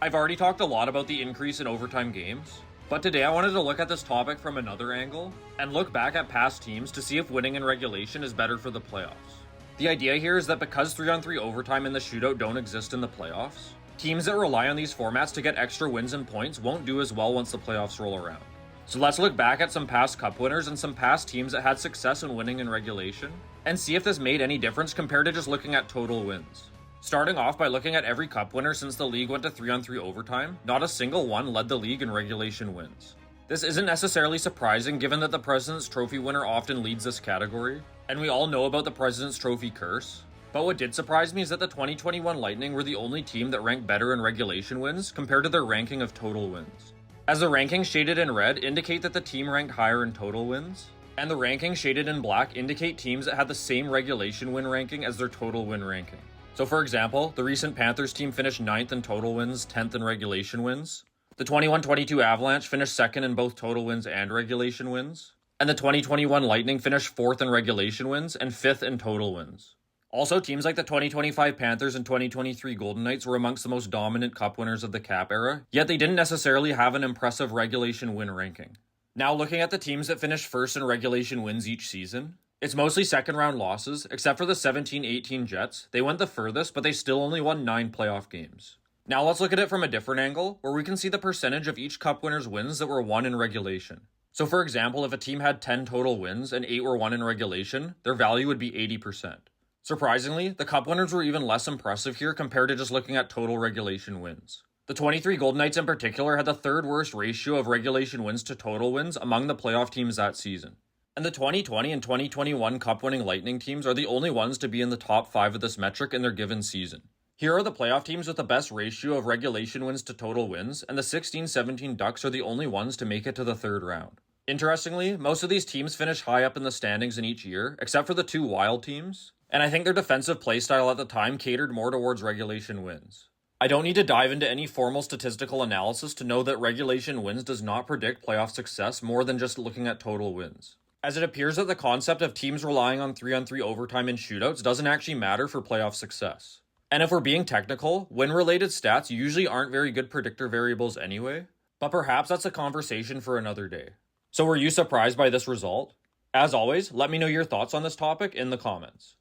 I've already talked a lot about the increase in overtime games, but today I wanted to look at this topic from another angle and look back at past teams to see if winning in regulation is better for the playoffs. The idea here is that because 3-on-3 overtime and the shootout don't exist in the playoffs, teams that rely on these formats to get extra wins and points won't do as well once the playoffs roll around. So let's look back at some past cup winners and some past teams that had success in winning in regulation, and see if this made any difference compared to just looking at total wins. Starting off by looking at every cup winner since the league went to 3-on-3 overtime, not a single one led the league in regulation wins. This isn't necessarily surprising given that the President's Trophy winner often leads this category, and we all know about the President's Trophy curse. But what did surprise me is that the 2021 Lightning were the only team that ranked better in regulation wins compared to their ranking of total wins. As the rankings shaded in red indicate that the team ranked higher in total wins, and the rankings shaded in black indicate teams that had the same regulation win ranking as their total win ranking. So for example, the recent Panthers team finished 9th in total wins, 10th in regulation wins. The 21-22 Avalanche finished 2nd in both total wins and regulation wins. And the 2021 Lightning finished 4th in regulation wins and 5th in total wins. Also, teams like the 2025 Panthers and 2023 Golden Knights were amongst the most dominant cup winners of the cap era, yet they didn't necessarily have an impressive regulation win ranking. Now looking at the teams that finished first in regulation wins each season, it's mostly second round losses, except for the 17-18 Jets. They went the furthest, but they still only won 9 playoff games. Now let's look at it from a different angle, where we can see the percentage of each cup winner's wins that were won in regulation. So for example, if a team had 10 total wins and 8 were won in regulation, their value would be 80%. Surprisingly, the cup winners were even less impressive here compared to just looking at total regulation wins. The 23 Golden Knights in particular had the third worst ratio of regulation wins to total wins among the playoff teams that season. And the 2020 and 2021 cup-winning Lightning teams are the only ones to be in the top 5 of this metric in their given season. Here are the playoff teams with the best ratio of regulation wins to total wins, and the 16-17 Ducks are the only ones to make it to the third round. Interestingly, most of these teams finish high up in the standings in each year, except for the 2 Wild teams, and I think their defensive playstyle at the time catered more towards regulation wins. I don't need to dive into any formal statistical analysis to know that regulation wins does not predict playoff success more than just looking at total wins, as it appears that the concept of teams relying on 3-on-3 overtime and shootouts doesn't actually matter for playoff success. And if we're being technical, win-related stats usually aren't very good predictor variables anyway, but perhaps that's a conversation for another day. So were you surprised by this result? As always, let me know your thoughts on this topic in the comments.